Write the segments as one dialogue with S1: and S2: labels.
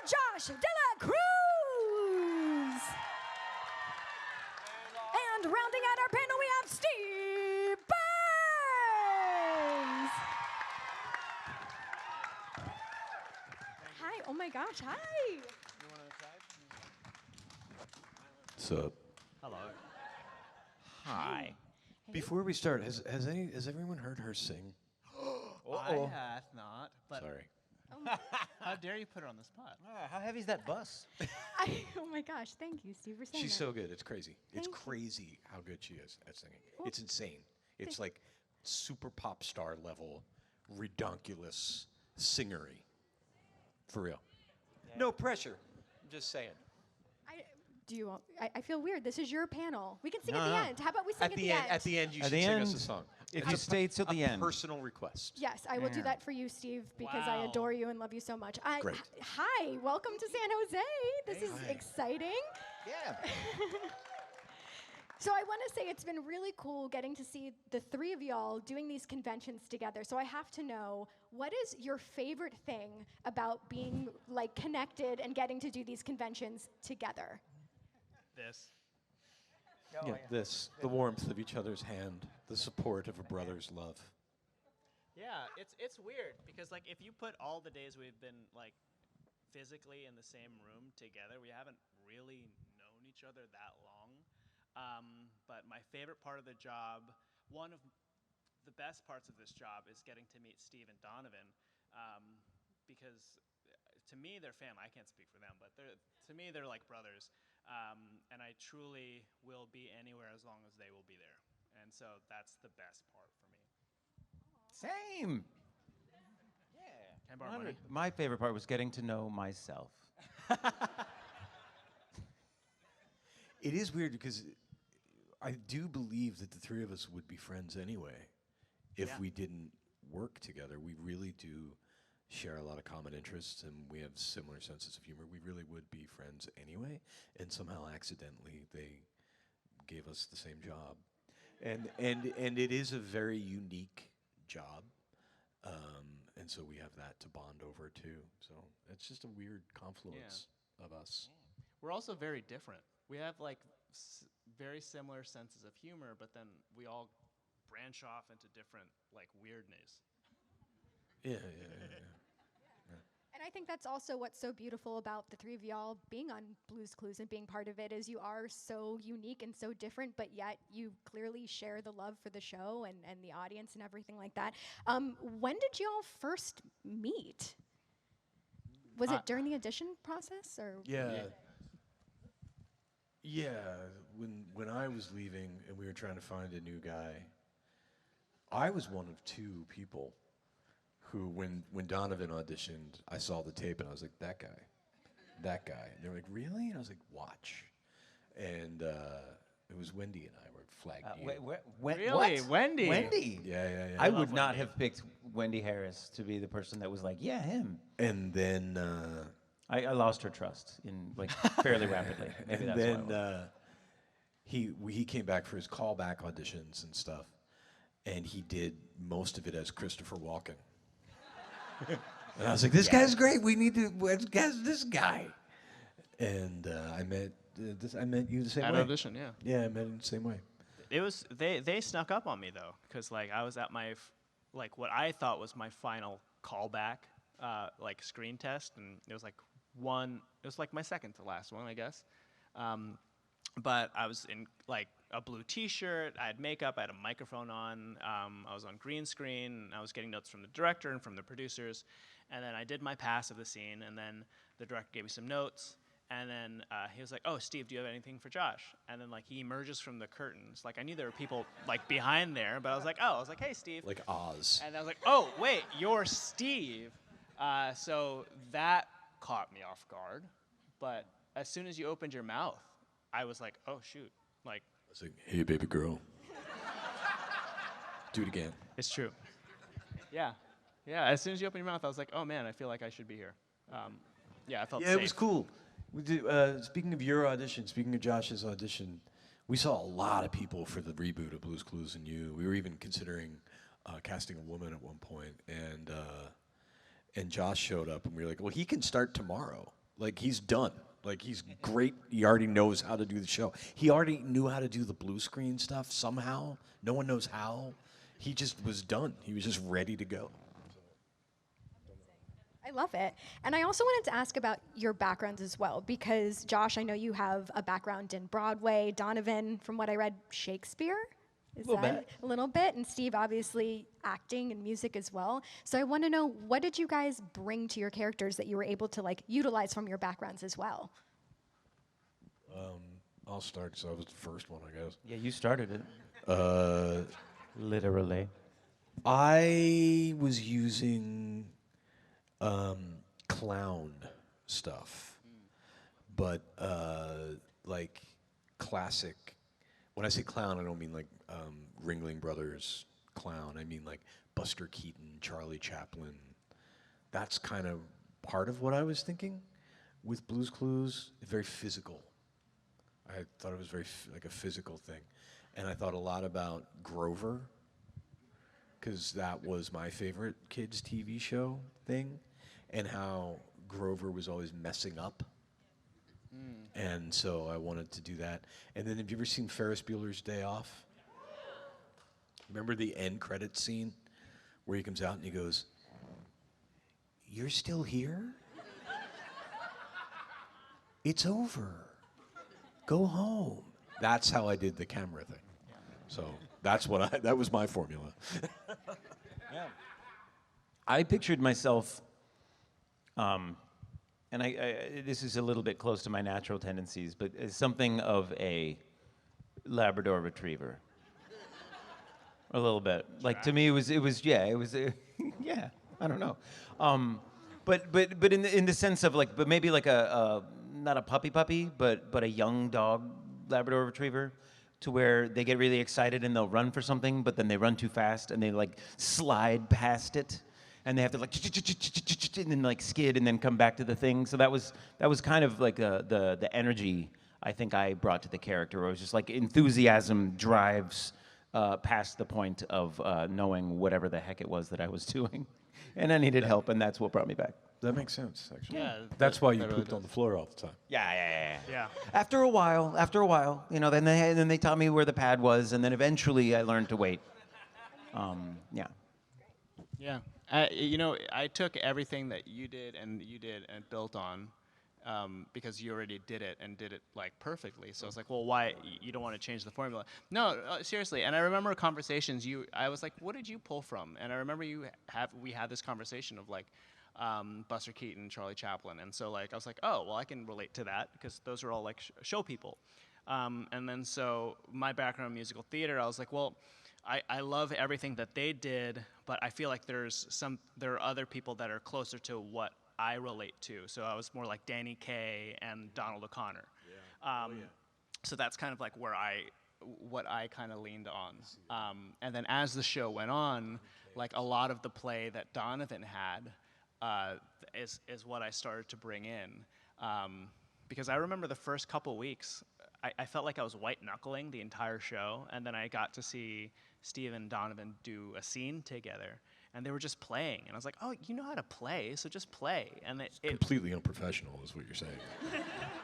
S1: Josh De La Cruz. And rounding out our panel, we have Steve Burns. Hi, oh my gosh, hi.
S2: What's up?
S3: Hello.
S2: Hi. Before we start, has everyone heard her sing?
S3: I have not, but
S2: Sorry.
S3: how dare you put her on the spot?
S4: How heavy is that bus?
S1: Oh my gosh, thank you, Steve, for saying
S2: She's
S1: that.
S2: so good. It's crazy. It's
S1: Thank you.
S2: crazy how good she is at singing.
S1: Well,
S2: It's insane. It's like super pop star level, redonkulous singery. For real. No pressure. I'm just saying.
S1: I feel weird. This is your panel. We can sing at the end. How about we sing
S2: At the end,
S1: end?
S2: you
S4: At
S2: should
S4: the
S2: sing us
S4: end,
S2: a song.
S4: if
S2: It's
S4: you stay till the end.
S2: Personal request.
S1: Yes, I will do
S4: Yeah.
S1: that for you, Steve, because I
S3: Wow.
S1: adore you and love you so much.
S2: Great.
S1: Hi, welcome to San Jose. This is
S2: Hi.
S1: exciting.
S4: Yeah.
S1: So I want to say it's been really cool getting to see the three of y'all doing these conventions together. So I have to know, what is your favorite thing about being like connected and getting to do these conventions together?
S3: This.
S2: Yeah, this, the warmth of each other's hand, the support of a brother's love.
S3: Yeah, it's weird because like if you put all the days we've been like physically in the same room together, we haven't really known each other that long. But my favorite part of the job, one of the best parts of this job, is getting to meet Steve and Donovan, because to me they're family. I can't speak for them, but to me they're like brothers. And I truly will be anywhere as long as they will be there. And so that's the best part for me.
S4: Same. Yeah.
S3: Can I borrow money?
S4: My favorite part was getting to know myself.
S2: It is weird because I do believe that the three of us would be friends anyway if
S3: Yeah.
S2: we didn't work together. We really do share a lot of common interests and we have similar senses of humor. We really would be friends anyway, and somehow accidentally they gave us the same job. And it is a very unique job. And so we have that to bond over too. So it's just a weird confluence of us.
S3: We're also very different. We have like very similar senses of humor, but then we all branch off into different like weirdness.
S2: Yeah.
S1: And I think that's also what's so beautiful about the three of y'all being on Blue's Clues and being part of it is you are so unique and so different, but yet you clearly share the love for the show and the audience and everything like that. When did y'all first meet? Was it during the audition process or?
S2: Yeah. When I was leaving and we were trying to find a new guy, I was one of two people who, when Donovan auditioned, I saw the tape and I was like, that guy. And they were like, really? And I was like, watch. And it was Wendy and I were flagged you.
S3: Really?
S4: What?
S3: Wendy?
S4: Wendy?
S2: Yeah.
S4: I
S3: love
S4: would not
S3: Wendy.
S4: have picked Wendy Harris to be the person that was like, yeah, him.
S2: And then
S4: I lost her trust in like fairly rapidly. Maybe that's why it was.
S2: he came back for his callback auditions and stuff, and he did most of it as Christopher Walken. And I was like, this guy's great. We need to guess this guy. And I met you the same
S3: At
S2: way.
S3: audition, yeah.
S2: Yeah, I met him the same way.
S3: It was they snuck up on me though, because like I was at my like what I thought was my final callback like screen test, and it was like my second to last one, I guess. But I was in like a blue T-shirt. I had makeup. I had a microphone on. I was on green screen. I was getting notes from the director and from the producers, and then I did my pass of the scene. And then the director gave me some notes. And then he was like, "Oh, Steve, do you have anything for Josh?" And then like he emerges from the curtains. Like I knew there were people like behind there, but I was like, "Hey, Steve."
S2: Like Oz.
S3: And I was like, "Oh, wait, you're Steve." So that caught me off guard. But as soon as you opened your mouth, I was like, "Oh shoot!" Like
S2: I was like, hey, baby girl. Do it again.
S3: it's true. Yeah. As soon as you opened your mouth, I was like, "Oh man, I feel like I should be here." I felt
S2: Yeah,
S3: safe.
S2: it was cool. We did, speaking of your audition, speaking of Josh's audition, we saw a lot of people for the reboot of Blue's Clues and You. We were even considering casting a woman at one point, and Josh showed up, and we were like, well, he can start tomorrow. Like, he's done. Like, he's great. He already knows how to do the show. He already knew how to do the blue screen stuff somehow. No one knows how. He just was done. He was just ready to go.
S1: I love it. And I also wanted to ask about your backgrounds as well, because Josh, I know you have a background in Broadway. Donovan, from what I read, Shakespeare? Is
S4: Little
S1: that
S4: bit.
S1: a little bit? And Steve, obviously, acting and music as well. So I want to know, what did you guys bring to your characters that you were able to like utilize from your backgrounds as well?
S2: I'll start because I was the first one, I guess.
S4: Yeah, you started it.
S2: Uh,
S4: Literally.
S2: I was using clown stuff, but like classic. When I say clown, I don't mean like Ringling Brothers clown. I mean like Buster Keaton, Charlie Chaplin. That's kind of part of what I was thinking with Blue's Clues. Very physical. I thought it was very like a physical thing, and I thought a lot about Grover, because that was my favorite kids' TV show thing, and how Grover was always messing up. And so I wanted to do that. And then, have you ever seen Ferris Bueller's Day Off? Remember the end credit scene where he comes out and he goes, "You're still here? It's over. Go home." That's how I did the camera thing. So that was my formula.
S4: Yeah. I pictured myself, and this is a little bit close to my natural tendencies, but as something of a Labrador Retriever. A little bit. Like, to me, it was yeah, I don't know. But in the sense of like, but maybe like a not a puppy, but a young dog Labrador Retriever, to where they get really excited and they'll run for something, but then they run too fast and they like slide past it, and they have to like and then like skid and then come back to the thing. So that was kind of like the energy I think I brought to the character. It was just like enthusiasm drives past the point of knowing whatever the heck it was that I was doing, and I needed help, and that's what brought me back.
S2: That makes sense, actually.
S3: Yeah,
S2: That's why you
S3: that really
S2: pooped on the floor all the time.
S4: Yeah.
S3: Yeah.
S4: After a while, you know, then they taught me where the pad was, and then eventually I learned to wait. Yeah.
S3: Yeah. I took everything that you did and built on, because you already did it and did it like perfectly. So it's like, well, why you don't want to change the formula? No, seriously. And I remember conversations. I was like, what did you pull from? And I remember we had this conversation of like, Buster Keaton, Charlie Chaplin, and so like I was like, oh, well, I can relate to that because those are all like show people. And then so my background in musical theater, I was like, well, I love everything that they did, but I feel like there are other people that are closer to what I relate to. So I was more like Danny Kaye and Donald O'Connor. Yeah. So that's kind of like what I kind of leaned on. And then as the show went on, like a lot of the play that Donovan had is what I started to bring in. Because I remember the first couple weeks, I felt like I was white knuckling the entire show, and then I got to see Steve and Donovan do a scene together, and they were just playing, and I was like, oh, you know how to play, so just play. And it
S2: Completely unprofessional is what you're saying.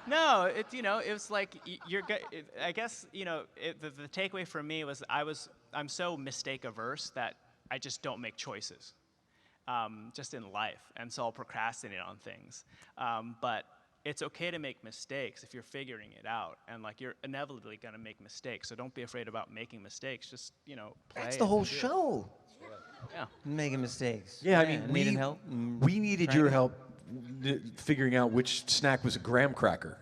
S3: No, it was like I guess the takeaway for me was I'm so mistake averse that I just don't make choices, just in life, and so I'll procrastinate on things. But it's okay to make mistakes if you're figuring it out, and like you're inevitably gonna make mistakes. So don't be afraid about making mistakes. Just play.
S4: That's the whole show.
S3: Yeah.
S4: Making mistakes.
S2: Yeah, I mean,
S4: needing help.
S2: We needed your help figuring out which snack was a graham cracker.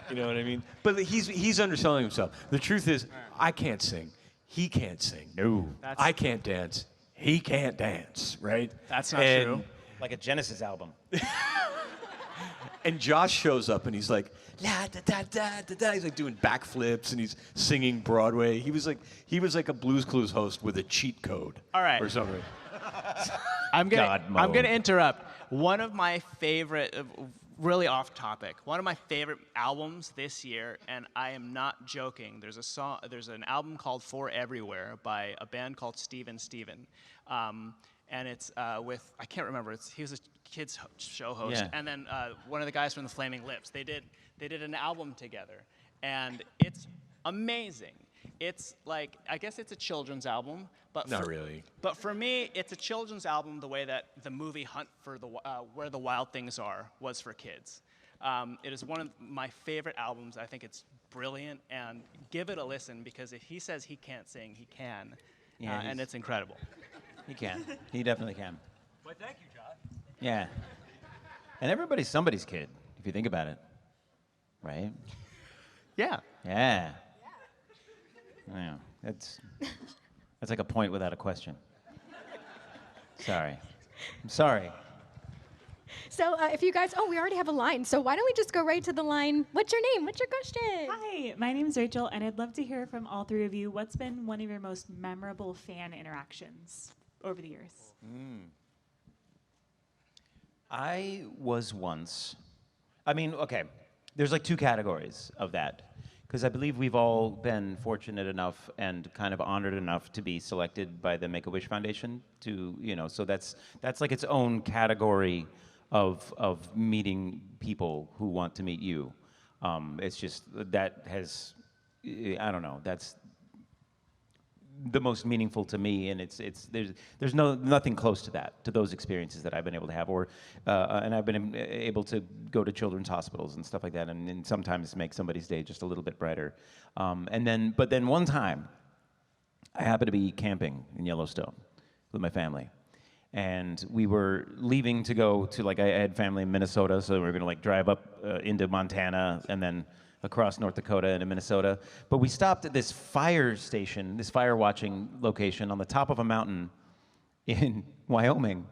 S2: You know what I mean? But he's underselling himself. The truth is, I can't sing. He can't sing. No. I can't dance. He can't dance, right?
S3: That's not true.
S4: Like a Genesis album.
S2: And Josh shows up and he's like, la da da da da da. He's like doing backflips and he's singing Broadway. He was like a Blues Clues host with a cheat code.
S3: All right.
S2: Or something.
S3: I'm gonna interrupt. One of my favorite, really off topic. One of my favorite albums this year, and I am not joking. There's an album called For Everywhere by a band called Steven. and it's with, I can't remember, he was a kids show host,
S4: Yeah.
S3: and then one of the guys from the Flaming Lips. They did an album together, and it's amazing. It's like, I guess it's a children's album, but
S2: Not really.
S3: But for me, it's a children's album the way that the movie Hunt for the Where the Wild Things Are was for kids. It is one of my favorite albums. I think it's brilliant, and give it a listen, because if he says he can't sing, he can,
S4: Yeah,
S3: and it's incredible.
S4: He can. He definitely can.
S5: Well, thank you, Josh.
S4: Yeah. And everybody's somebody's kid, if you think about it. Right?
S3: Yeah.
S4: Yeah. Yeah. That's like a point without a question. Sorry. I'm sorry.
S1: So if you guys, we already have a line. So why don't we just go right to the line? What's your name? What's your question?
S6: Hi, my name is Rachel, and I'd love to hear from all three of you. What's been one of your most memorable fan interactions over the years?
S4: I was once, okay, there's like two categories of that. Because I believe we've all been fortunate enough and kind of honored enough to be selected by the Make-A-Wish Foundation to, so that's like its own category of meeting people who want to meet you. It's just, that has, I don't know, that's the most meaningful to me, and there's nothing close to that, to those experiences that I've been able to have, and I've been able to go to children's hospitals and stuff like that, and sometimes make somebody's day just a little bit brighter. But then one time, I happened to be camping in Yellowstone with my family, and we were leaving to go to, I had family in Minnesota, so we were gonna drive up into Montana and then across North Dakota into Minnesota. But we stopped at this fire station, this fire watching location on the top of a mountain in Wyoming,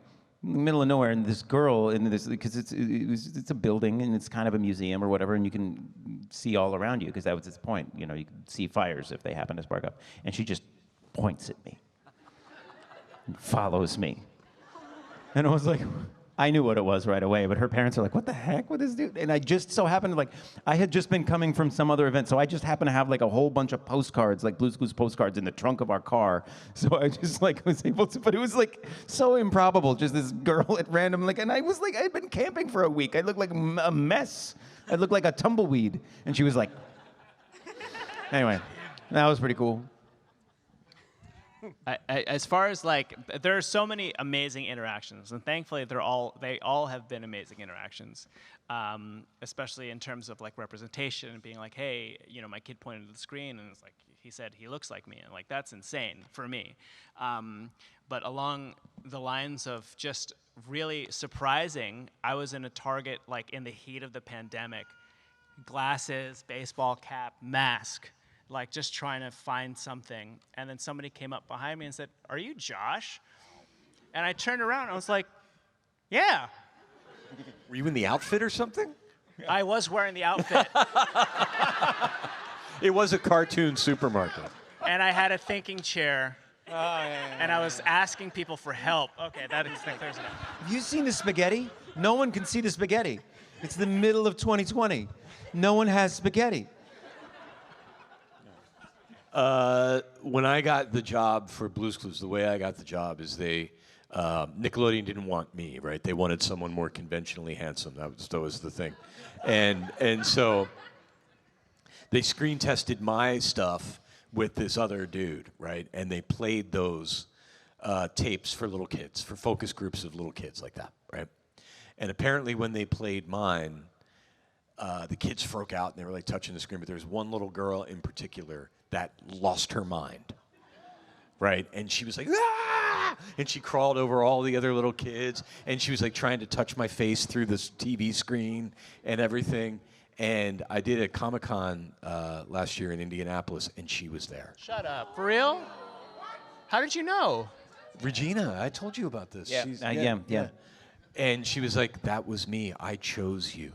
S4: in the middle of nowhere. And this girl, because it's a building and it's kind of a museum or whatever, and you can see all around you, because that was its point. You can see fires if they happen to spark up. And she just points at me and follows me. And I was like, I knew what it was right away, but her parents are like, what the heck with this dude? And I just so happened to, I had just been coming from some other event, so I just happened to have a whole bunch of postcards, Blue's Clues postcards in the trunk of our car. So I just was able to, but it was so improbable, just this girl at random, and I was I'd been camping for a week. I looked like a mess. I looked like a tumbleweed. And she was like, anyway, that was pretty cool.
S3: As far as there are so many amazing interactions, and thankfully they all have been amazing interactions, especially in terms of representation and being hey, my kid pointed to the screen and it's he said he looks like me, and that's insane for me. But along the lines of just really surprising, I was in a Target in the heat of the pandemic, glasses, baseball cap, mask, just trying to find something. And then somebody came up behind me and said, "Are you Josh?" And I turned around and I was like, "Yeah."
S2: Were you in the outfit or something?
S3: I was wearing the outfit.
S2: It was a cartoon supermarket.
S3: And I had a thinking chair. And I was asking people for help. Okay, that clears it up.
S4: Have you seen the spaghetti? No one can see the spaghetti. It's the middle of 2020. No one has spaghetti.
S2: When I got the job for Blue's Clues, the way I got the job is Nickelodeon didn't want me, right? They wanted someone more conventionally handsome. That was the thing. And so they screen tested my stuff with this other dude, right? And they played those tapes for little kids, for focus groups of little kids like that, right? And apparently when they played mine, the kids broke out and they were touching the screen, but there was one little girl in particular that lost her mind, right? And she was like, "Ah!" And she crawled over all the other little kids, and she was trying to touch my face through this TV screen and everything. And I did a Comic-Con last year in Indianapolis, and she was there.
S3: Shut up. For real? How did you know?
S2: Regina, I told you about this.
S4: Yeah.
S2: Yeah. And she was like, "That was me. I chose you."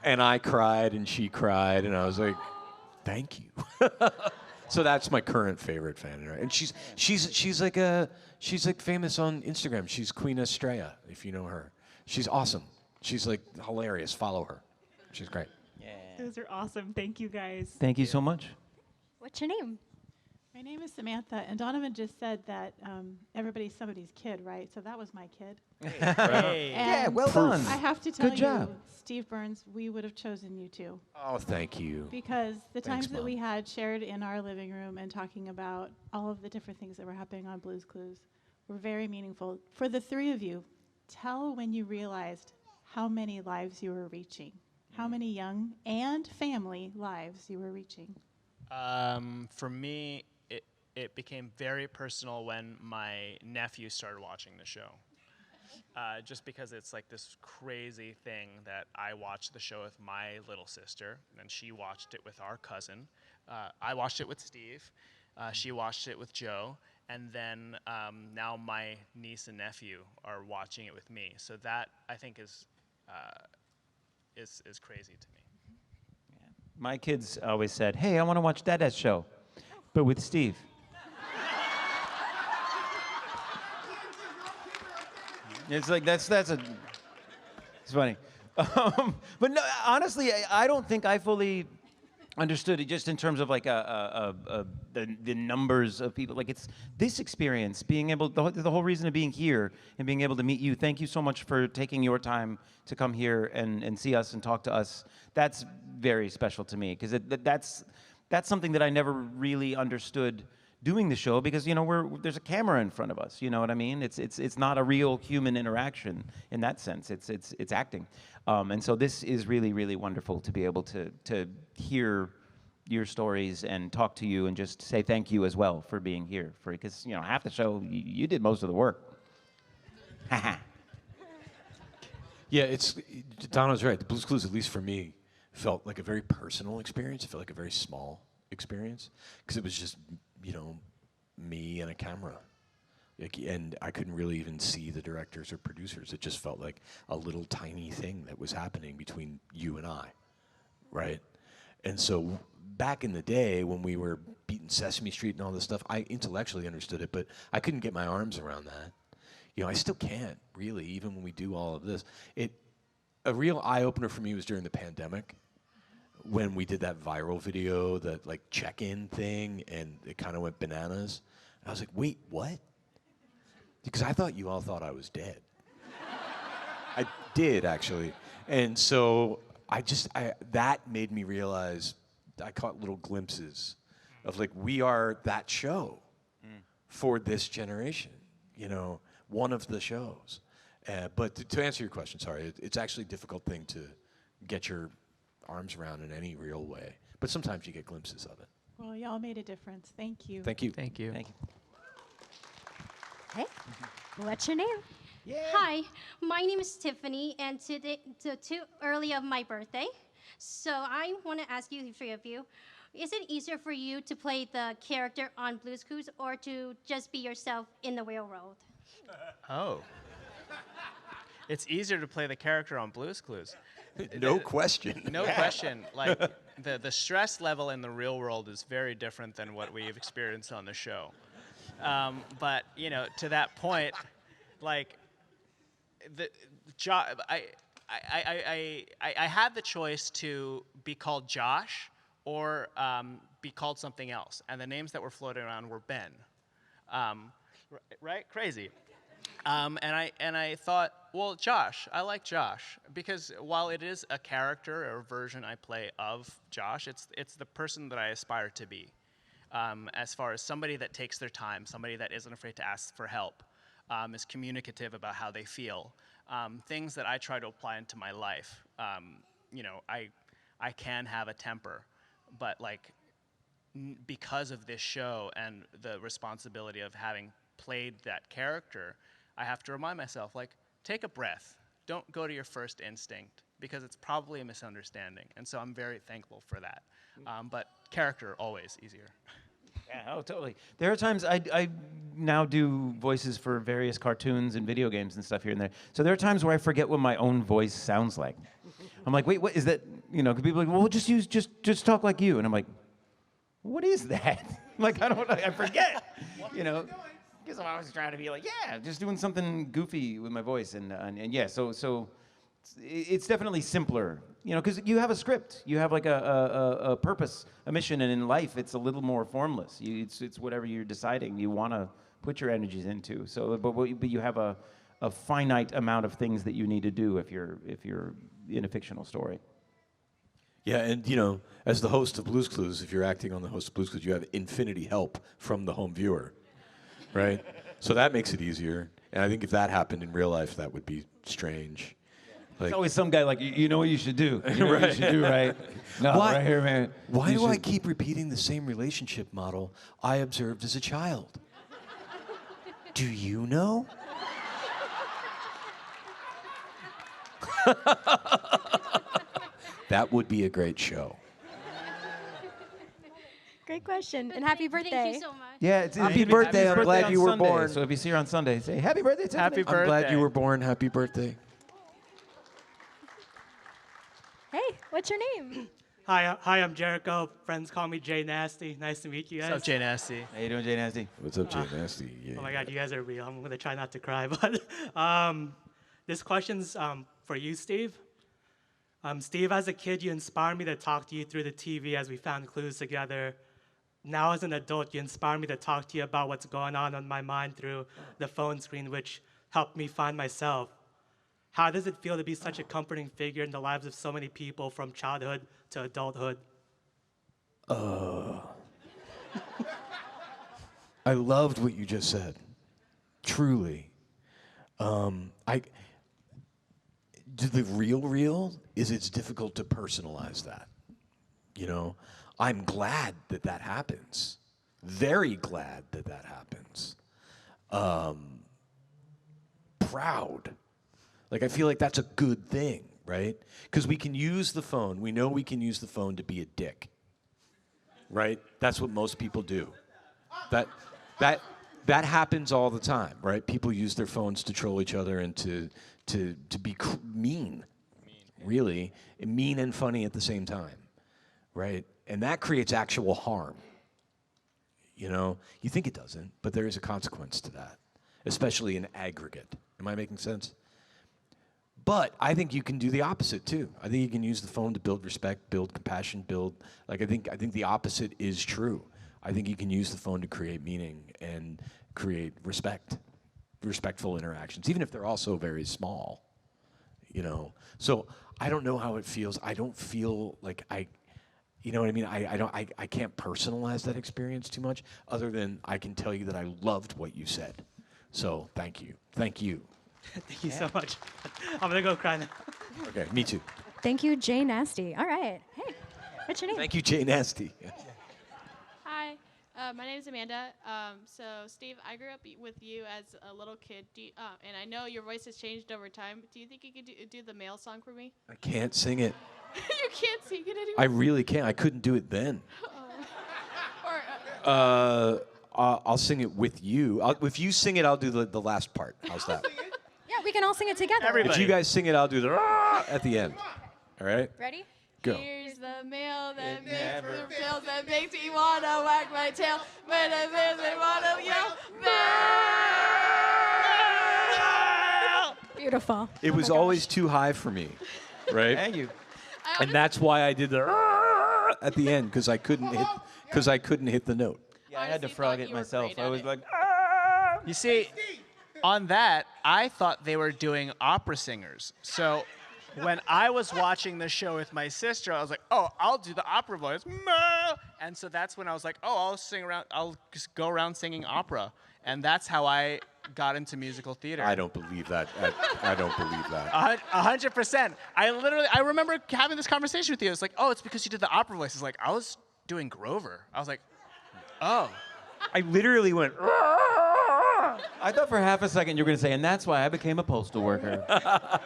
S2: And I cried, and she cried, and I was like, "Thank you." So that's my current favorite fan, and she's famous on Instagram. She's Queen Estrella, if you know her. She's awesome. She's hilarious. Follow her. She's great.
S6: Those are awesome. Thank you, guys.
S4: Thank you so much.
S1: What's your name?
S7: My name
S5: is Samantha, and Donovan just said that everybody's somebody's kid, right? So that was my kid.
S3: Hey.
S4: Yeah,
S5: And
S4: well done.
S5: I have to tell
S4: Good
S5: you,
S4: job.
S5: Steve Burns, we would have chosen you too.
S2: Oh, thank you.
S5: Because the
S2: Thanks,
S5: times that we
S2: Mom.
S5: had shared in our living room and talking about all of the different things that were happening on Blue's Clues were very meaningful. For the three of you, tell when you realized how many lives you were reaching, how many young and family lives you were reaching.
S3: For me, it became very personal when my nephew started watching the show. Just because it's like this crazy thing that I watched the show with my little sister, and she watched it with our cousin. I watched it with Steve. She watched it with Joe. And then now my niece and nephew are watching it with me. So that, I think, is crazy to me.
S4: My kids always said, "Hey, I want to watch Dada's show," but with Steve. It's like that's it's funny, but no, honestly, I don't think I fully understood it just in terms of like the numbers of people. Like it's this experience, being able, the whole reason of being here and being able to meet you. Thank you so much for taking your time to come here and see us and talk to us. That's very special to me because that's something that I never really understood doing the show, because there's a camera in front of us. You know what I mean? It's not a real human interaction in that sense. It's acting, and so this is really, really wonderful to be able to hear your stories and talk to you and just say thank you as well for being here. Because half the show you did most of the work.
S2: Yeah, Donna's right. The Blue's Clues, at least for me, felt like a very personal experience. It felt like a very small experience because it was just me and a camera. And I couldn't really even see the directors or producers. It just felt like a little tiny thing that was happening between you and I, right? And so back in the day when we were beating Sesame Street and all this stuff, I intellectually understood it, but I couldn't get my arms around that. I still can't, really, even when we do all of this. A real eye-opener for me was during the pandemic, when we did that viral video, that like check-in thing, and it kind of went bananas. I was like, wait, what? Because I thought you all thought I was dead. I did, actually. And so that made me realize, I caught little glimpses of like, we are that show for this generation, one of the shows. But to answer your question, sorry, it's actually a difficult thing to get your arms around in any real way, but sometimes you get glimpses of it.
S5: Well, y'all made a difference. Thank you.
S2: Thank you.
S3: Thank you.
S4: Thank you.
S1: Hey, what's your name?
S7: Hi, my name is Tiffany, and today, too early of my birthday, so I want to ask you, the three of you, is it easier for you to play the character on Blue's Clues or to just be yourself in the real world?
S3: Oh. It's easier to play the character on Blue's Clues.
S2: No question.
S3: No question. Like, the stress level in the real world is very different than what we've experienced on the show. But, to that point, like, I had the choice to be called Josh or be called something else. And the names that were floating around were Ben. Right? Crazy. And I thought, well, Josh, I like Josh, because while it is a character or version I play of Josh, it's the person that I aspire to be. As far as somebody that takes their time, somebody that isn't afraid to ask for help, is communicative about how they feel, things that I try to apply into my life. I can have a temper, but like because of this show and the responsibility of having played that character, I have to remind myself, like, take a breath. Don't go to your first instinct, because it's probably a misunderstanding. And so I'm very thankful for that. But character, always easier.
S4: Yeah, oh, totally. There are times I now do voices for various cartoons and video games and stuff here and there. So there are times where I forget what my own voice sounds like. I'm like, wait, what is that? Because people are like, well, just talk like you. And I'm like, what is that? Like, I forget, Because I'm always trying to be like, yeah, just doing something goofy with my voice. And yeah, so it's definitely simpler, because you have a script, you have like a purpose, a mission, and in life it's a little more formless. It's whatever you're deciding you want to put your energies into. So, but you have a finite amount of things that you need to do if you're in a fictional story.
S2: Yeah, and as the host of Blue's Clues, if you're acting on the host of Blue's Clues, you have infinity help from the home viewer, right? So that makes it easier. And I think if that happened in real life, that would be strange.
S4: There's always some guy like, you know what you should do. You know what you should do, right? No,
S2: Why-
S4: right here, man.
S2: Why
S4: You
S2: do I
S4: should-
S2: keep repeating the same relationship model I observed as a child? Do you know? That would be a great show.
S1: Great question. And happy birthday.
S7: Thank you so much.
S4: Yeah, it's
S2: Happy
S4: it's
S2: birthday,
S4: his
S2: I'm glad
S4: on
S2: you were
S4: Sunday.
S2: born.
S4: So if you see her on Sunday, say, happy birthday, Tiffany.
S3: Happy
S2: I'm glad
S3: birthday.
S2: you were born. Happy birthday.
S1: Hey, what's your name?
S8: Hi, I'm Jericho. Friends call me Jay Nasty. Nice to meet you guys.
S3: What's up, Jay Nasty?
S4: How you doing, Jay Nasty?
S2: What's up, Jay Nasty? Yeah.
S8: Oh my God, you guys are real. I'm gonna try not to cry, but this question's for you, Steve. Steve, as a kid, you inspired me to talk to you through the TV as we found clues together. Now, as an adult, you inspire me to talk to you about what's going on in my mind through the phone screen, which helped me find myself. How does it feel to be such a comforting figure in the lives of so many people from childhood to adulthood?
S2: I loved what you just said. Truly. The real is it's difficult to personalize that. I'm glad that happens. Very glad that happens. Proud. Like, I feel like that's a good thing, right? Because we can use the phone. We know we can use the phone to be a dick, right? That's what most people do. That happens all the time, right? People use their phones to troll each other and to be mean, really, mean and funny at the same time, right? And that creates actual harm. You think it doesn't, but there is a consequence to that, especially in aggregate. Am I making sense? But I think you can do the opposite too. I think you can use the phone to build respect, build compassion, I think the opposite is true. I think you can use the phone to create meaning and create respectful interactions, even if they're also very small. So I don't know how it feels. I don't feel like you know what I mean? I can't personalize that experience too much, other than I can tell you that I loved what you said. So thank you. Thank you.
S8: Thank you so much. I'm gonna go cry now.
S2: Okay, me too.
S1: Thank you, Jay Nasty. All right. Hey, what's your name?
S2: Thank you, Jay Nasty.
S9: Hi, my name is Amanda. So, Steve, I grew up with you as a little kid, and I know your voice has changed over time. Do you think you could do the male song for me?
S2: I can't sing it.
S9: You can't sing it anymore.
S2: I really can't. I couldn't do it then.
S9: Or,
S2: I'll sing it with you. If you sing it, I'll do the last part. How's that?
S1: Yeah, we can all sing it together.
S2: If you guys sing it, I'll do the at the end. All right?
S1: Ready?
S2: Go.
S9: Here's the mail that makes the pills that makes me wanna wag my tail. When I says I wanna yell, mail.
S1: Beautiful.
S2: It was always too high for me, right?
S4: Thank you.
S2: And that's why I did the at the end, because I couldn't hit the note.
S4: Yeah, I had to
S9: honestly
S4: frog
S9: thought
S4: it
S9: you were
S4: myself.
S9: great
S4: I
S9: at
S4: was
S9: it.
S4: like,
S3: You see, on that, I thought they were doing opera singers. So when I was watching the show with my sister, I was like, oh, I'll do the opera voice. And so that's when I was like, oh, I'll just go around singing opera. And that's how I got into musical theater.
S2: I don't believe that. I don't believe that.
S3: 100%. I remember having this conversation with you. It's like, oh, it's because you did the opera voice. It's like, I was doing Grover. I was like, oh.
S2: I literally went.
S4: I thought for half a second you were going to say, and that's why I became a postal worker.
S2: I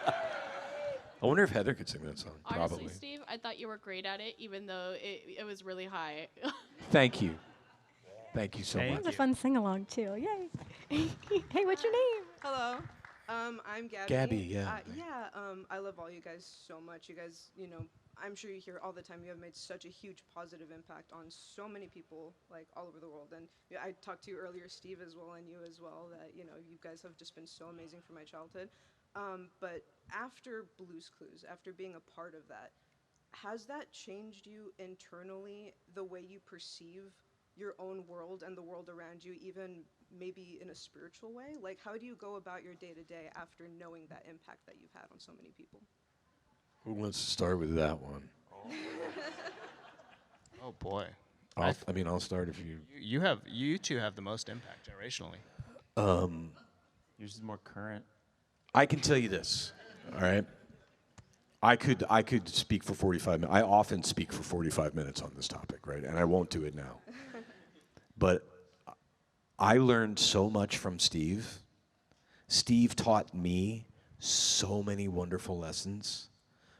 S2: wonder if Heather could sing that song.
S9: Honestly,
S2: Probably.
S9: Steve, I thought you were great at it, even though it was really high.
S2: Thank you. Thank you so
S3: Thank
S2: much.
S1: That was a fun sing-along, too. Yay. Hey, what's your name?
S10: Hello. I'm Gabby.
S2: Gabby, yeah.
S10: I love all you guys so much. You guys, I'm sure you hear all the time, you have made such a huge positive impact on so many people, like, all over the world. And I talked to you earlier, Steve, as well, and you as well, that, you guys have just been so amazing for my childhood. But after Blue's Clues, after being a part of that, has that changed you internally, the way you perceive your own world and the world around you, even maybe in a spiritual way? Like, how do you go about your day-to-day after knowing that impact that you've had on so many people?
S2: Who wants to start with that one?
S3: Oh boy.
S2: I'll start if you.
S3: You two have the most impact generationally.
S4: Yours is more current.
S2: I can tell you this, all right? I could speak for 45 minutes. I often speak for 45 minutes on this topic, right? And I won't do it now. But I learned so much from Steve. Steve taught me so many wonderful lessons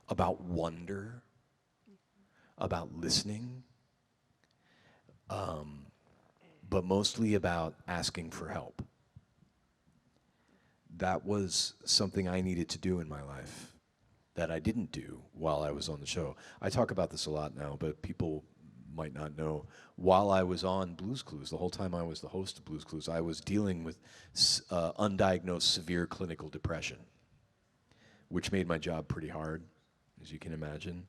S2: about wonder, about listening, but mostly about asking for help. That was something I needed to do in my life that I didn't do while I was on the show. I talk about this a lot now, but people might not know. While I was on Blue's Clues, the whole time I was the host of Blue's Clues, I was dealing with undiagnosed severe clinical depression, which made my job pretty hard, as you can imagine.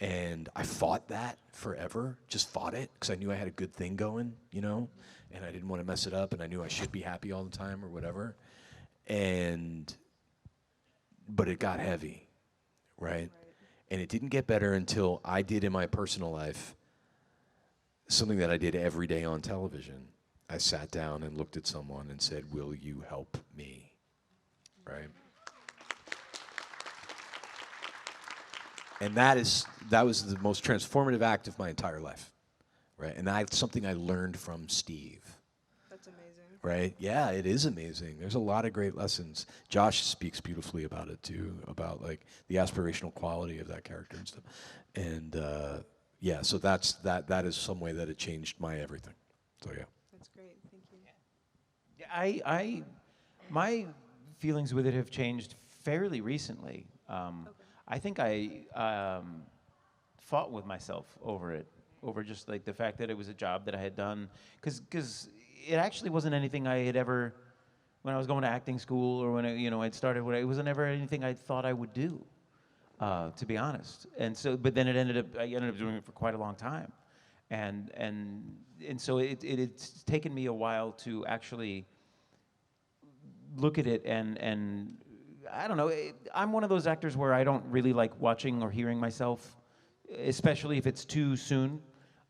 S2: And I fought that forever, just fought it, because I knew I had a good thing going, you know, and I didn't want to mess it up, and I knew I should be happy all the time or whatever. But it got heavy, right? And it didn't get better until I did in my personal life something that I did every day on television. I sat down and looked at someone and said, "Will you help me?" Right? And that was the most transformative act of my entire life, right? And that's something I learned from Steve.
S10: That's amazing.
S2: Right? Yeah, it is amazing. There's a lot of great lessons. Josh speaks beautifully about it too, about like the aspirational quality of that character and stuff. And yeah, so that is some way that it changed my everything. So yeah.
S10: That's great. Thank you.
S4: Yeah, my feelings with it have changed fairly recently. I think I fought with myself over it, over just like the fact that it was a job that I had done, because it actually wasn't anything I had ever, when I was going to acting school or when I'd started, it wasn't ever anything I thought I would do, to be honest. And so, but then I ended up doing it for quite a long time, and so it's taken me a while to actually look at it and I don't know. I'm one of those actors where I don't really like watching or hearing myself, especially if it's too soon.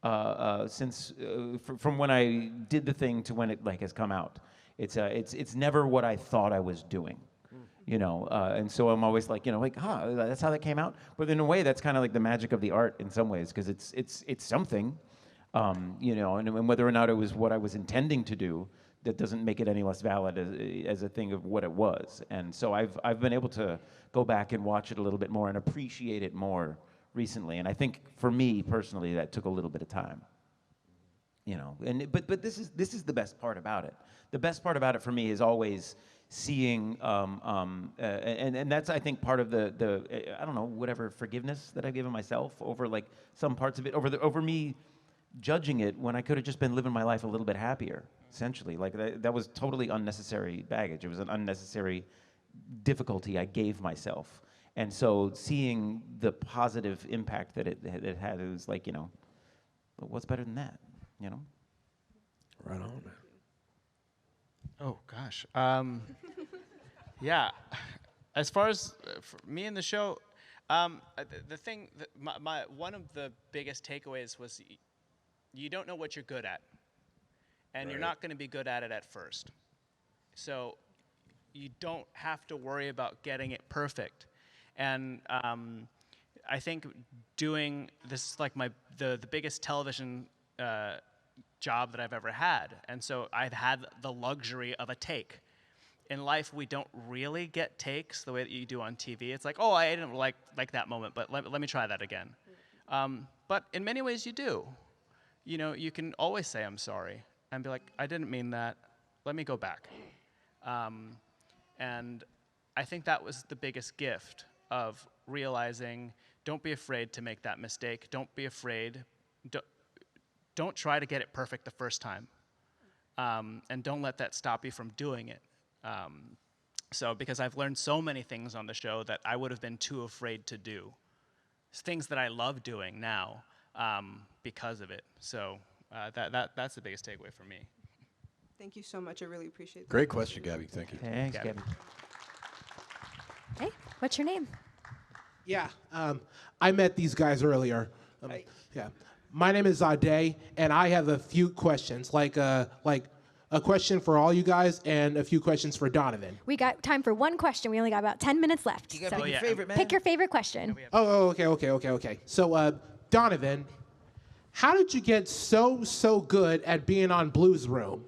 S4: From when I did the thing to when it like has come out, it's never what I thought I was doing, you know. And so I'm always like, that's how that came out. But in a way, that's kind of like the magic of the art in some ways, because it's something, and whether or not it was what I was intending to do, that doesn't make it any less valid as a thing of what it was. And so I've been able to go back and watch it a little bit more and appreciate it more recently. And I think for me personally, that took a little bit of time. But this is the best part about it. The best part about it for me is always seeing, and that's I think part of the I don't know, whatever forgiveness that I've given myself over like some parts of it, over me judging it when I could have just been living my life a little bit happier. Essentially, like that was totally unnecessary baggage. It was an unnecessary difficulty I gave myself. And so seeing the positive impact that it had, it was like, what's better than that,
S2: Right on, man.
S3: Oh, gosh. Yeah. As far as for me in the show, the thing, one of the biggest takeaways was you don't know what you're good at. And you're not going to be good at it at first. So you don't have to worry about getting it perfect. And I think doing this is like the biggest television job that I've ever had. And so I've had the luxury of a take. In life, we don't really get takes the way that you do on TV. It's like, oh, I didn't like that moment, but let me try that again. But in many ways, you do. You can always say, I'm sorry. And be like, I didn't mean that. Let me go back. And I think that was the biggest gift of realizing, don't be afraid to make that mistake. Don't be afraid. Don't try to get it perfect the first time. And don't let that stop you from doing it. So because I've learned so many things on the show that I would have been too afraid to do. It's things that I love doing now because of it. So that's the biggest takeaway for me.
S10: Thank you so much. I really appreciate that.
S2: Great question, Gabby. Thank you.
S4: Thanks,
S3: Gabby.
S4: Gabby.
S1: Hey, what's your name?
S11: Yeah, I met these guys earlier. Yeah, my name is Ade, and I have a few questions, like a question for all you guys and a few questions for Donovan.
S1: We got time for one question. We only got about 10 minutes left.
S12: You gotta
S1: so
S12: pick your favorite, man.
S1: pick your favorite question.
S11: Oh, okay. So, Donovan, how did you get so good at being on Blues Room?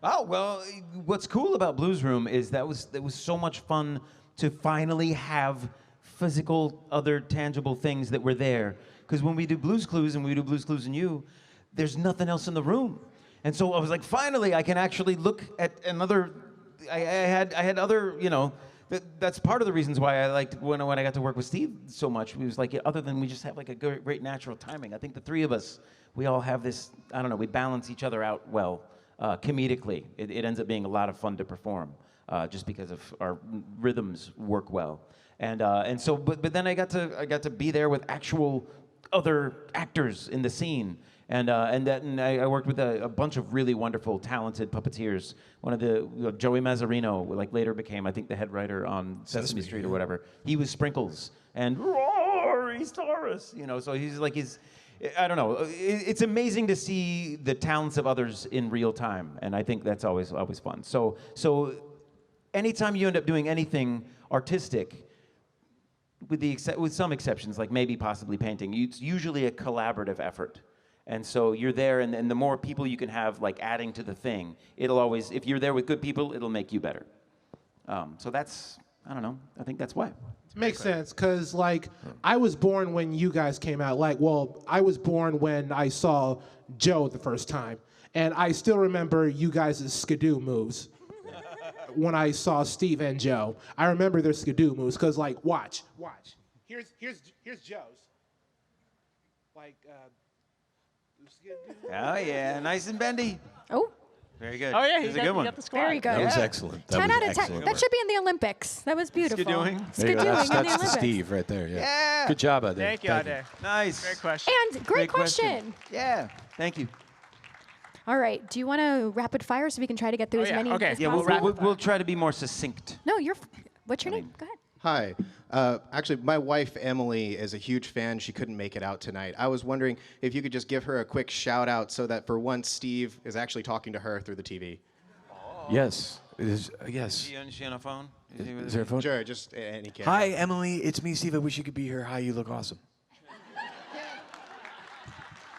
S4: Oh, well, what's cool about Blues Room is it was so much fun to finally have physical, other tangible things that were there. Because when we do Blues Clues and we do Blues Clues and You, there's nothing else in the room. And so I was like, finally, I can actually look at another. I had other, that's part of the reasons why I liked when I got to work with Steve so much. We was like, other than we just have like a great natural timing. I think the three of us, we all have this. I don't know. We balance each other out well. Comedically, it ends up being a lot of fun to perform, just because of our rhythms work well, and so but then I got to be there with actual other actors in the scene, and I worked with a bunch of really wonderful, talented puppeteers. One of the Joey Mazzarino, like later became I think the head writer on Sesame Street or whatever. He was Sprinkles and he's Taurus, so he's. I don't know. It's amazing to see the talents of others in real time, and I think that's always fun. So anytime you end up doing anything artistic, with some exceptions, like maybe possibly painting, it's usually a collaborative effort. And so you're there, and the more people you can have, like adding to the thing, it'll always. If you're there with good people, it'll make you better. So that's. I don't know. I think that's why.
S11: Makes sense, because, I was born when you guys came out. I was born when I saw Joe the first time. And I still remember you guys' skidoo moves when I saw Steve and Joe. I remember their skidoo moves, because, watch. Here's Joe's.
S4: Oh, yeah. Nice and bendy.
S1: Oh.
S4: Very good.
S3: Oh, yeah,
S4: That's a good one.
S3: got the squad.
S1: Very good.
S2: That was excellent.
S1: 10 out of 10.
S2: Excellent.
S1: That should be in the Olympics. That was beautiful.
S4: Skidooing.
S2: There you go.
S1: Skidooing
S2: That's
S1: in the
S2: to
S1: Olympics.
S2: Steve right there. Yeah.
S4: Yeah.
S2: Good job, Ade.
S3: Thank you, Ade.
S4: Nice.
S3: Great question.
S1: And great question.
S4: Yeah. Thank you.
S1: All right. Do you want to rapid fire so we can try to get through
S3: Oh,
S1: as
S3: yeah.
S1: many
S3: Okay.
S1: as
S4: Yeah,
S1: possible?
S4: we'll try to be more succinct.
S1: No, what's your name? Go ahead.
S13: Hi. Actually, my wife, Emily, is a huge fan. She couldn't make it out tonight. I was wondering if you could just give her a quick shout out so that for once Steve is actually talking to her through the TV.
S2: Yes. It is, yes.
S4: Is she on a phone?
S2: Is there a phone?
S13: Sure, just any camera.
S2: Hi, Emily. It's me, Steve. I wish you could be here. Hi, you look awesome.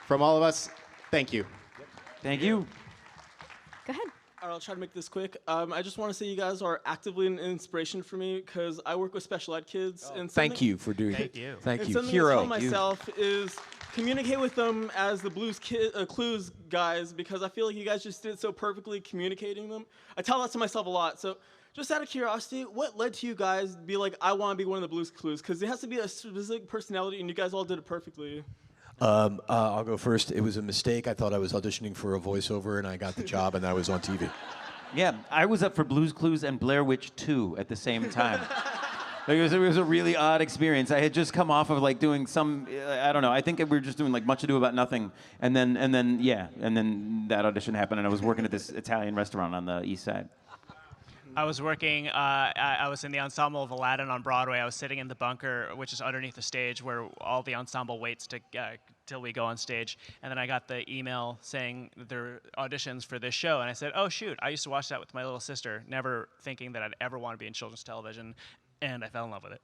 S13: From all of us, thank you.
S4: Thank you.
S1: Go ahead.
S14: All right, I'll try to make this quick. I just want to say you guys are actively an inspiration for me because I work with special ed kids. And
S2: Thank you for doing
S3: Thank
S2: it.
S3: you.
S2: Thank
S14: and
S2: you.
S14: something
S2: Hero.
S14: I tell myself is communicate with them as the Clues guys because I feel like you guys just did so perfectly communicating them. I tell that to myself a lot. So just out of curiosity, what led to you guys be like, I want to be one of the Blues Clues? Because it has to be a specific personality, and you guys all did it perfectly.
S2: I'll go first. It was a mistake. I thought I was auditioning for a voiceover, and I got the job, and I was on TV.
S4: Yeah, I was up for Blues Clues and Blair Witch 2 at the same time. It was a really odd experience. I had just come off of doing some, I don't know. I think we were just doing Much Ado About Nothing, and then that audition happened, and I was working at this Italian restaurant on the East Side.
S3: I was working, I was in the ensemble of Aladdin on Broadway. I was sitting in the bunker, which is underneath the stage where all the ensemble waits till we go on stage. And then I got the email saying there are auditions for this show. And I said, oh, shoot, I used to watch that with my little sister, never thinking that I'd ever want to be in children's television. And I fell in love with it.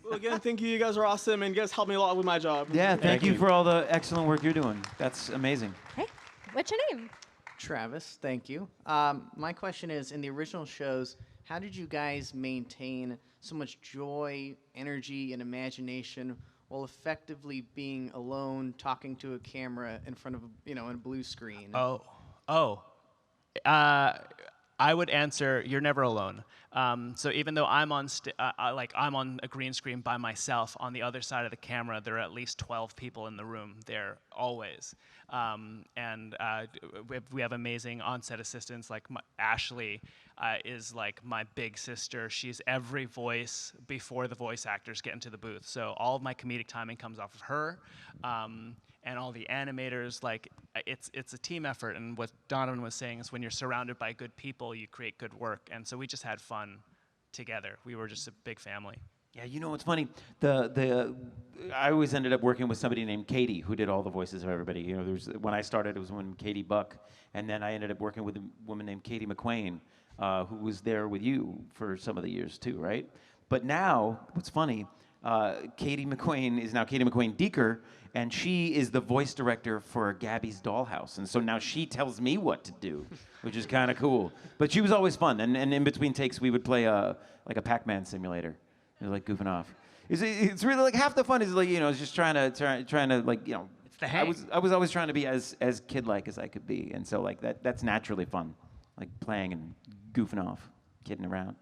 S14: Well, again, thank you. You guys are awesome, and you guys helped me a lot with my job.
S4: Yeah, thank you for all the excellent work you're doing. That's amazing.
S1: Hey, what's your name?
S12: Travis, thank you. My question is, in the original shows, how did you guys maintain so much joy, energy, and imagination while effectively being alone, talking to a camera in front of, in a blue screen?
S3: I would answer, you're never alone. So even though I'm on I'm on a green screen by myself, on the other side of the camera, there are at least 12 people in the room there always. We have amazing on-set assistants, like Ashley is like my big sister. She's every voice before the voice actors get into the booth. So all of my comedic timing comes off of her. And all the animators, like it's a team effort. And what Donovan was saying is when you're surrounded by good people, you create good work. And so we just had fun together. We were just a big family.
S4: Yeah, you know what's funny? I always ended up working with somebody named Katie who did all the voices of everybody. You know, when I started, it was one Katie Buck, and then I ended up working with a woman named Katie McQuain, who was there with you for some of the years too, right? But now, what's funny? Katie McQuain is now Katie McQuain Deeker, and she is the voice director for Gabby's Dollhouse. And so now she tells me what to do, which is kind of cool. But she was always fun, and in between takes we would play like a Pac-Man simulator, like goofing off. It's really like half the fun is like, you know, just trying to like, you know.
S3: It's the hang.
S4: I was always trying to be as kid-like as I could be, and so like that's naturally fun, like playing and goofing off, kidding around.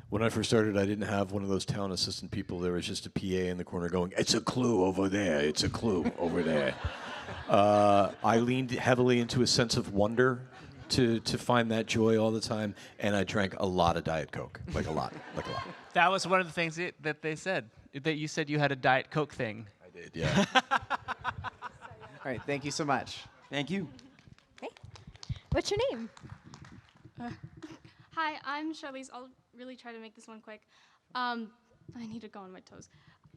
S2: When I first started, I didn't have one of those talent assistant people. There was just a PA in the corner going, "It's a clue over there. It's a clue over there." I leaned heavily into a sense of wonder to find that joy all the time, and I drank a lot of Diet Coke, like a lot.
S3: That was one of the things that they said, that you said you had a Diet Coke thing.
S2: I did, yeah.
S12: All right, thank you so much.
S4: Thank you.
S1: Okay. What's your name?
S15: Hi, I'm Charlize. I'll really try to make this one quick. I need to go on my toes.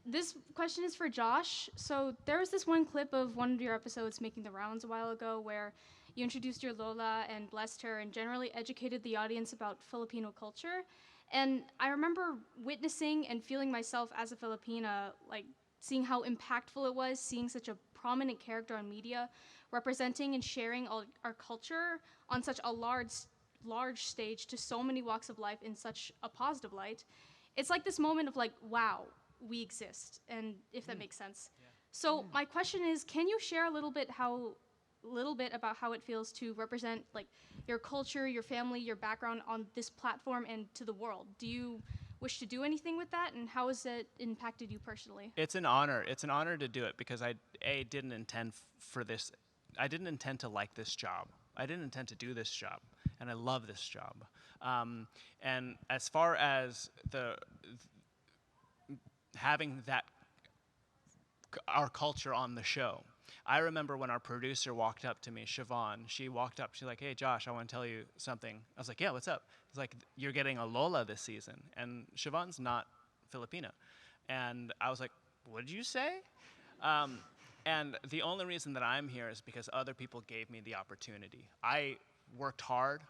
S15: This question is for Josh. So there was this one clip of one of your episodes making the rounds a while ago where you introduced your Lola and blessed her and generally educated the audience about Filipino culture. And I remember witnessing and feeling myself as a Filipina, like seeing how impactful it was, seeing such a prominent character on media, representing and sharing all our culture on such a large stage to so many walks of life in such a positive light. It's like this moment of like, wow, we exist, and if that makes sense. Yeah. So my question is, can you share a little bit about how it feels to represent like your culture, your family, your background on this platform and to the world? Do you wish to do anything with that, and how has it impacted you personally?
S3: It's an honor. It's an honor to do it because I didn't intend for this. I didn't intend to like this job. I didn't intend to do this job, and I love this job. And as far as having our culture on the show, I remember when our producer walked up to me, Siobhan, she walked up, she's like, "Hey, Josh, I want to tell you something." I was like, "Yeah, what's up?" It's like, "You're getting a Lola this season." And Siobhan's not Filipina. And I was like, "What did you say?" And the only reason that I'm here is because other people gave me the opportunity. I worked hard,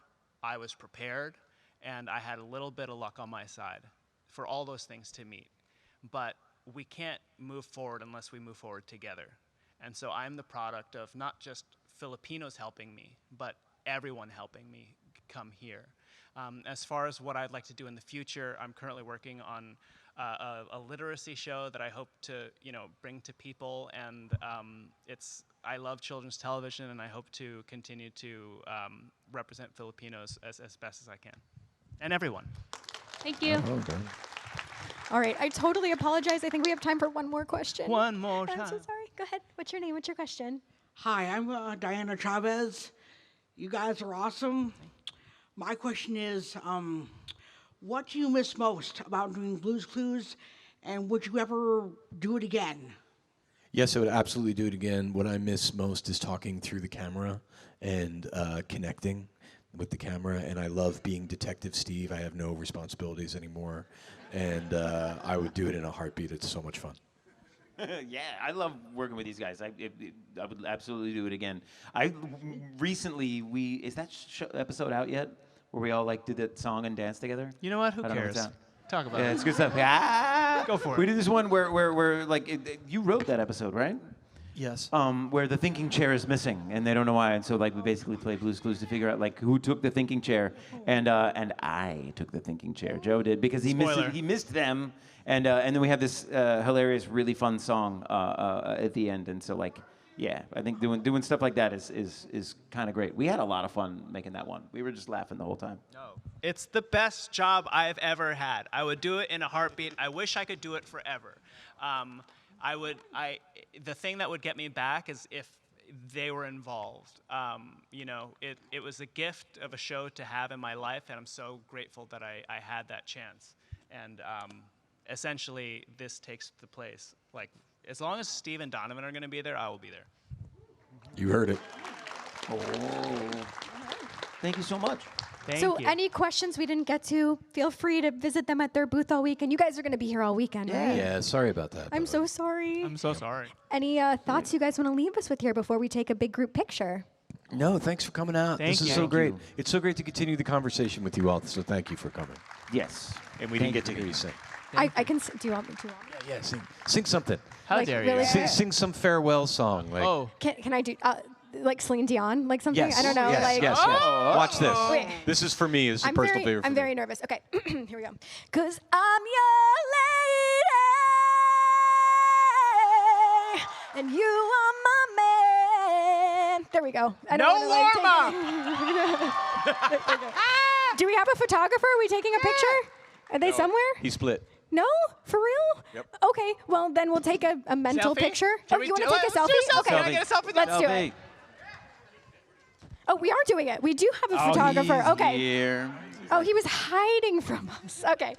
S3: I was prepared, and I had a little bit of luck on my side for all those things to meet. But we can't move forward unless we move forward together. And so I'm the product of not just Filipinos helping me, but everyone helping me come here. As far as what I'd like to do in the future, I'm currently working on a literacy show that I hope to, bring to people, and I love children's television, and I hope to continue to represent Filipinos as best as I can, and everyone.
S15: Thank you.
S1: All right, I totally apologize. I think we have time for one more question.
S3: One more time.
S1: I'm so sorry. Go ahead. What's your name? What's your question?
S16: Hi, I'm Diana Chavez. You guys are awesome. My question is, what do you miss most about doing Blue's Clues, and would you ever do it again?
S2: Yes, I would absolutely do it again. What I miss most is talking through the camera and connecting with the camera, and I love being Detective Steve. I have no responsibilities anymore, and I would do it in a heartbeat. It's so much fun.
S4: Yeah, I love working with these guys. I would absolutely do it again. Recently, is that episode out yet? Where we all did that song and dance together?
S3: You know what? Who cares? Talk about it.
S4: Yeah, it's good stuff. Ah!
S3: Go for it.
S4: We did this one where you wrote that episode, right?
S2: Yes.
S4: Where the thinking chair is missing, and they don't know why, and so we basically play Blue's Clues to figure out who took the thinking chair, and I took the thinking chair. Joe did because he missed them, and then we have this hilarious, really fun song at the end, and so Yeah, I think doing stuff like that is kind of great. We had a lot of fun making that one. We were just laughing the whole time.
S3: It's the best job I've ever had. I would do it in a heartbeat. I wish I could do it forever. The thing that would get me back is if they were involved. It was a gift of a show to have in my life, and I'm so grateful that I had that chance. And essentially, this takes the place. Like, as long as Steve and Donovan are going to be there, I will be there.
S2: You heard it.
S4: Oh. Thank you so much.
S3: Thank
S1: so
S3: you.
S1: any questions we didn't get to, feel free to visit them at their booth all weekend. You guys are going to be here all weekend, right?
S2: Yeah, sorry about that.
S1: I'm so sorry.
S3: I'm so sorry.
S1: Any thoughts you guys want to leave us with here before we take a big group picture?
S2: No, thanks for coming out.
S3: Thank
S2: this is
S3: you.
S2: so
S3: Thank
S2: great.
S4: you.
S2: It's so great to continue the conversation with you all. So thank you for coming.
S4: Yes.
S2: And we didn't get to hear you sing.
S1: I can. Do you want me to?
S2: Yeah, sing something.
S3: How
S1: Like,
S3: dare
S1: really
S3: you?
S2: Sing some farewell song. Like,
S3: Oh.
S1: Can I do like Celine Dion, like something?
S2: yes,
S1: I don't know.
S2: yes,
S1: like,
S2: yes, yes. Watch this.
S1: Wait.
S2: This is for me. This is a personal favorite for
S1: I'm
S2: me.
S1: very nervous. Okay, here we go. 'Cause I'm your lady, and you are my man. There we go. I don't
S3: No
S1: wanna, Do we have a photographer? Are we taking a picture? Are they somewhere?
S2: He split.
S1: No? For real?
S2: Yep.
S1: Okay, well, then we'll take a mental
S3: Selfie?
S1: picture.
S3: Can
S1: Oh,
S3: we
S1: you want
S3: do
S1: to take
S3: it?
S1: a selfie?
S3: Let's do a selfie.
S1: Okay.
S3: Can I get a selfie?
S1: Let's do it. Oh, we are doing it. We do have a photographer. Okay.
S4: Here.
S1: Oh, he was hiding from us. Okay.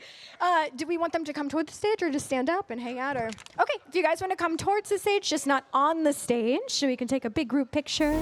S1: Do we want them to come towards the stage or just stand up and hang out? Or okay, if you guys want to come towards the stage, just not on the stage, so we can take a big group picture.